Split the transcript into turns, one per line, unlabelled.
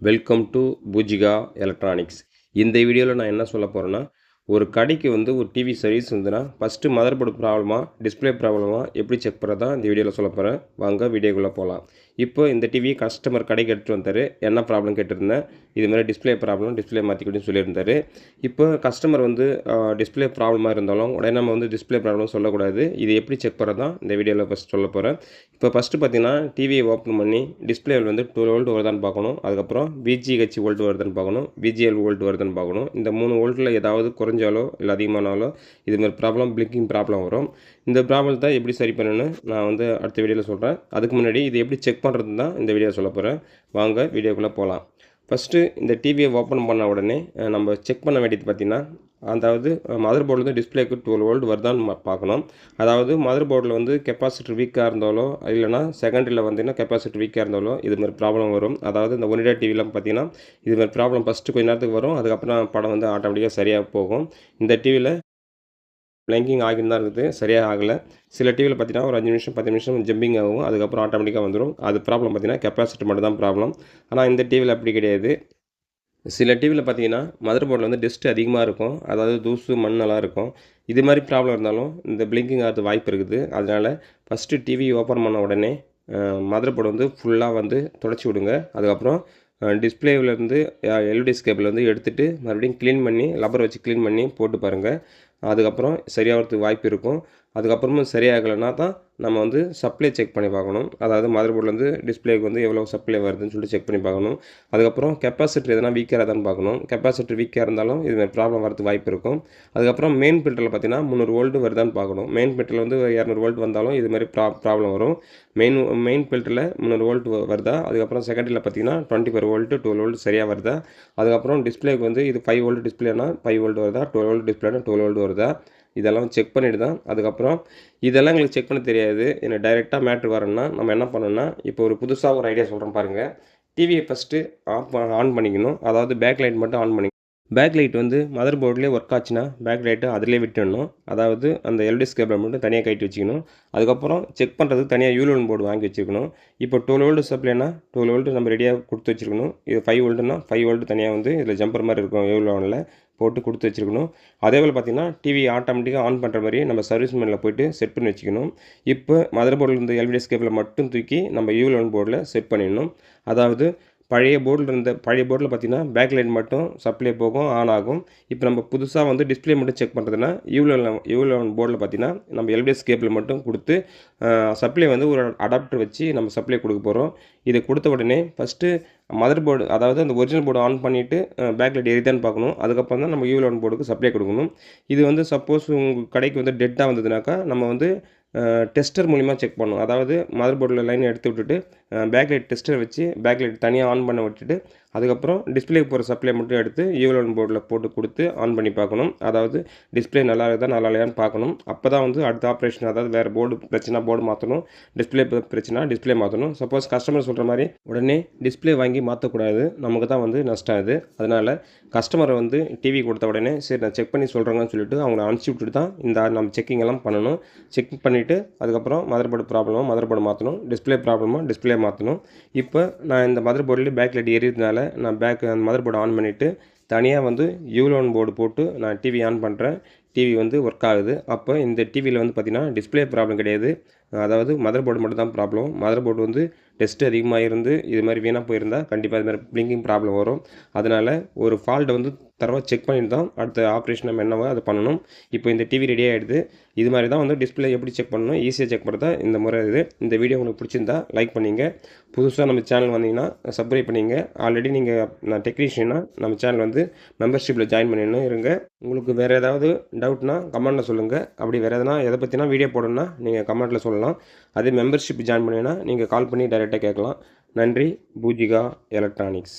Welcome to Poojika electronics. இந்த வீடியோவில் நான் என்ன சொல்ல போகிறேன்னா, ஒரு கடைக்கு வந்து ஒரு டிவி சர்வீஸ் வந்துன்னா ஃபஸ்ட்டு மதர் போர்டு ப்ராப்ளமா டிஸ்பிளே ப்ராப்ளமா எப்படி செக் பண்ணுறதா இந்த வீடியோவில் சொல்ல போகிறேன். வாங்க வீடியோக்குள்ளே போகலாம். இப்போ இந்த டிவி கஸ்டமர் கடைக்கு எடுத்துகிட்டு வந்தார். என்ன ப்ராப்ளம் கேட்டிருந்தேன். இதுமாதிரி டிஸ்பிளே ப்ராப்ளம், டிஸ்பிளே மாற்றிக்கிட்டுன்னு சொல்லியிருந்தார். இப்போ கஸ்டமர் வந்து டிஸ்பிளே ப்ராப்ளமாக இருந்தாலும் உடனே நம்ம வந்து டிஸ்பிளே ப்ராப்ளம் சொல்லக்கூடாது. இது எப்படி செக் பண்ணுறதா இந்த வீடியோவில் ஃபஸ்ட் சொல்ல போகிறேன். இப்போ ஃபஸ்ட்டு பார்த்தீங்கன்னா டிவியை ஓப்பன் பண்ணி டிஸ்பிளேவில் வந்து 12 வோல்ட் வருதான்னு பார்க்கணும். அதுக்கப்புறம் விஜிஹெச் வோல்ட் வருதுன்னு பார்க்கணும், விஜிஎல் வோல்ட் வருதுன்னு பார்க்கணும். இந்த 3 வோல்ட்டில் ஏதாவது குறைஞ்சாலோ இல்லை அதிகமானாலோ இதுமாதிரி ப்ராப்ளம், பிளிங்கிங் ப்ராப்ளம் வரும். இந்த ப்ராப்ளத்தை எப்படி சரி பண்ணணும்னு நான் வந்து அடுத்த வீடியோவில் சொல்கிறேன். அதுக்கு முன்னாடி இது எப்படி செக் பண்ணுறது தான் இந்த வீடியோ சொல்ல போகிறேன். வாங்க வீடியோக்குள்ளே போகலாம். ஃபஸ்ட்டு இந்த டிவியை ஓப்பன் பண்ண உடனே நம்ம செக் பண்ண வேண்டியது பார்த்திங்கன்னா, அதாவது மதர் போர்டில் டிஸ்பிளேக்கு 12 வோல்ட் வருதான்னு பார்க்கணும். அதாவது மதர் போர்டில் வந்து கெப்பாசிட்டர் வீக்காக இருந்தாலோ இல்லைனா செகண்டரியில் வந்தீங்கன்னா கெப்பாசிட்டர் வீக்காக இருந்தாலோ இதுமாதிரி ப்ராப்ளம் வரும். அதாவது இந்த ஒனிடா டிவிலாம் பார்த்திங்கன்னா இதுமாதிரி ப்ராப்ளம் ஃபஸ்ட்டு கொஞ்சம் நேரத்துக்கு வரும். அதுக்கப்புறம் படம் வந்து ஆட்டோமேட்டிக்காக சரியாக போகும். இந்த டிவியில் பிளிங்கிங் ஆகின்னு தான் இருக்குது, சரியாக ஆகலை. சில டிவியில் பார்த்தீங்கன்னா ஒரு 5 நிமிஷம் 10 நிமிஷம் ஜம்பிங் ஆகும், அதுக்கப்புறம் ஆட்டோமேட்டிக்காக வந்துடும். அது ப்ராப்ளம் பார்த்தீங்கன்னா கெப்பாசிட்டர் மட்டும் தான் ப்ராப்ளம். ஆனால் இந்த டிவியில் அப்படி கிடையாது. சில டிவியில் பார்த்தீங்கன்னா மதர் போர்டில் வந்து டஸ்ட் அதிகமாக இருக்கும், அதாவது தூசு மண்ணெல்லாம் இருக்கும். இது மாதிரி ப்ராப்ளம் இருந்தாலும் இந்த பிளிங்கிங் ஆகிறது வாய்ப்பு இருக்குது. அதனால் ஃபஸ்ட்டு டிவி ஓப்பன் பண்ண உடனே மதர் போர்டு வந்து ஃபுல்லாக வந்து தொடச்சி விடுங்க. அதுக்கப்புறம் டிஸ்பிளேவிலேருந்து எல்இடி கேபிள் வந்து எடுத்துகிட்டு மறுபடியும் க்ளீன் பண்ணி ரப்பர் வச்சு க்ளீன் பண்ணி போட்டு பாருங்கள். அதுக்கப்புறம் சரியாகிறதுக்கு வாய்ப்பு இருக்கும். அதுக்கப்புறமும் சரியாகலைன்னா தான் நம்ம வந்து சப்ளை செக் பண்ணி பார்க்கணும். அதாவது மதர் போர்ட்லேருந்து டிஸ்பிளேக்கு வந்து எவ்வளோ சப்ளை வருதுன்னு சொல்லிட்டு செக் பண்ணி பார்க்கணும். அதுக்கப்புறம் கெப்பாசிட்டர் எதனா வீக்காக இருந்தான்னு பார்க்கணும். கெப்பாசிட்டர் வீக்காக இருந்தாலும் இதுமாதிரி ப்ராப்ளம் வரதுக்கு வாய்ப்பு இருக்கும். அதுக்கப்புறம் மெயின் ஃபில்டரில் பார்த்தீங்கன்னா 300 வோல்ட் வருதான்னு பார்க்கணும். மெயின் ஃபில்டரில் வந்து 200 வோல்ட் வந்தாலும் இதுமாதிரி ப்ராப்ளம் வரும். மெயின் ஃபில்டரில் 300 வோல்ட் வருதா, அதுக்கப்புறம் செகண்டரியில் பார்த்தீங்கன்னா 24 வோல்ட் 12 வோல்ட் சரியாக வருதா, அதுக்கப்புறம் டிஸ்பிளேக்கு வந்து இது 5 வோல்ட் டிஸ்பிளேனா 5 வோல்ட் வருதா, 12 வோல்ட் டிஸ்பிளேனா 12 வோல்ட் வருதா, இதெல்லாம் செக் பண்ணிட்டு தான். அதுக்கப்புறம் இதெல்லாம் எங்களுக்கு செக் பண்ண தெரியாது, எனக்கு டைரெக்டாக மேட்ரு வரணும்னா நம்ம என்ன பண்ணணும்னா, இப்போ ஒரு புதுசாக ஒரு ஐடியா சொல்கிறேன் பாருங்கள். டிவியை ஃபஸ்ட்டு ஆன் பண்ணிக்கணும். அதாவது பேக் லைட் மட்டும் ஆன் பண்ணிக்கணும். பேக் லைட் வந்து மதர் போர்ட்லேயே ஒர்க் ஆச்சுன்னா பேக் லைட்டை அதிலே விட்டுடணும். அதாவது அந்த எல்இடி கேபிளை மட்டும் தனியாக கட்டி வச்சுக்கணும். அதுக்கப்புறம் செக் பண்ணுறதுக்கு தனியாக யூலோன் போர்டு வாங்கி வச்சுருக்கணும். இப்போ 12 வோல்ட் சப்ளைனா 12 வோல்ட் நம்ம ரெடியாக கொடுத்து வச்சுருக்கணும். இது 5 வோல்ட்டுனா 5 வோல்ட் தனியாக வந்து இதில் ஜம்பர் மாதிரி இருக்கும் யூலோனில் போட்டு கொடுத்து வச்சுருக்கணும். அதே போல் பார்த்திங்கன்னா டிவி ஆட்டோமேட்டிக்காக ஆன் பண்ணுற மாதிரி நம்ம சர்வீஸ் மேனில் போய்ட்டு செட் பண்ணி வச்சுக்கணும். இப்போ மதர் போர்டில் இருந்த எல்இடி கேபிளை மட்டும் தூக்கி நம்ம யூலோன் போர்டில் செட் பண்ணிடணும். அதாவது பழைய போர்டில் பார்த்திங்கன்னா பேக் லைட் மட்டும் சப்ளை போகும், ஆன் ஆகும். இப்போ நம்ம புதுசாக வந்து டிஸ்பிளே மட்டும் செக் பண்ணுறதுன்னா யூலோன் போர்டில் பார்த்திங்கன்னா நம்ம எல்இடி கேபிள் மட்டும் கொடுத்து சப்ளை வந்து ஒரு அடாப்டர் வச்சு நம்ம சப்ளை கொடுக்க போகிறோம். இதை கொடுத்த உடனே ஃபஸ்ட்டு மதர் போர்டு, அதாவது அந்த ஒரிஜினல் போர்டு ஆன் பண்ணிவிட்டு பேக் லைட் எரிதான்னு பார்க்கணும். அதுக்கப்புறம் தான் நம்ம யூலோன் போர்டுக்கு சப்ளை கொடுக்கணும். இது வந்து சப்போஸ் உங்கள் கடைக்கு வந்து டெட்டாக வந்ததுனாக்கா நம்ம வந்து டெஸ்டர் மூலிமா செக் பண்ணணும். அதாவது மதர் போர்டில் லைன் எடுத்து விட்டுட்டு பேக் லைட் டெஸ்டர் வச்சு பேக் லைட் தனியாக ஆன் பண்ண விட்டுட்டு அதுக்கப்புறம் டிஸ்பிளேக்கு போகிற சப்ளை மட்டும் எடுத்து யூலோன் போர்டில் போட்டு கொடுத்து ஆன் பண்ணி பார்க்கணும். அதாவது டிஸ்பிளே நல்லா இருக்குதா நல்லா இல்லையான்னு பார்க்கணும். அப்போ தான் வந்து அடுத்த ஆப்ரேஷன், அதாவது வேறு போர்டு பிரச்சனை போர்டு மாற்றணும், டிஸ்பிளே பிரச்சனை டிஸ்பிளே மாற்றணும். சப்போஸ் கஸ்டமர் சொல்கிற மாதிரி உடனே டிஸ்பிளே வாங்கி மாற்றக்கூடாது, நமக்கு தான் வந்து நஷ்டம் அது. அதனால் கஸ்டமரை வந்து டிவி கொடுத்த உடனே சரி நான் செக் பண்ணி சொல்கிறேங்கன்னு சொல்லிட்டு அவங்கள அனுப்பிச்சி விட்டுட்டு தான் இந்த நம்ம செக்கிங் எல்லாம் பண்ணணும். செக் பண்ணிவிட்டு அதுக்கப்புறம் மதர் போர்டு ப்ராப்ளமோ மதர் போர்டு மாற்றணும், டிஸ்பிளே ப்ராப்ளமோ டிஸ்பிளே மாற்றணும். இப்போ நான் இந்த மதர் போர்டில் பேக் லைட் எரியறதுனால நான் அந்த மதர் போர்டு ஆன் பண்ணிவிட்டு தனியாக வந்து யூலோன் போர்டு போட்டு நான் டிவி ஆன் பண்ணுறேன். டிவி வந்து ஒர்க் ஆகுது. அப்போ இந்த டிவியில் வந்து பார்த்திங்கன்னா டிஸ்பிளே ப்ராப்ளம் கிடையாது, அதாவது மதர் போர்டு மட்டும் தான் ப்ராப்ளம். மதர் போர்டு வந்து டெஸ்ட் அதிகமாக இருந்து இது மாதிரி வீணாக போயிருந்தால் கண்டிப்பாக இது மாதிரி பிளிங்கிங் ப்ராப்ளம் வரும். அதனால் ஒரு ஃபால்ட்டை வந்து தரவாக செக் பண்ணிட்டு தான் அடுத்த ஆப்ரேஷன் நம்ம என்னவோ அதை பண்ணணும். இப்போ இந்த டிவி ரெடி ஆகிடுது. இது மாதிரி தான் வந்து டிஸ்பிளே எப்படி செக் பண்ணணும், ஈஸியாக செக் பண்ணுறதா இந்த முறை இது. இந்த வீடியோ உங்களுக்கு பிடிச்சிருந்தா லைக் பண்ணிங்க. புதுசாக நம்ம சேனல் வந்தீங்கன்னா சப்ஸ்கிரைப் பண்ணிங்க. ஆல்ரெடி நான் டெக்னீஷியனாக நம்ம சேனல் வந்து மெம்பர்ஷிப்பில் ஜாயின் பண்ணிடணும் இருங்க. உங்களுக்கு வேறு ஏதாவது டவுட்னா கமெண்ட்டில் சொல்லுங்கள். அப்படி வேறு எதனா எதை பற்றினா வீடியோ போடணும்னா நீங்கள் கமெண்ட்டில் சொல்லலாம். அதே மெம்பர்ஷிப் ஜாயின் பண்ணிங்கன்னா நீங்கள் கால் பண்ணி டைரெக்டாக கேட்கலாம். நன்றி. பூஜிகா எலக்ட்ரானிக்ஸ்.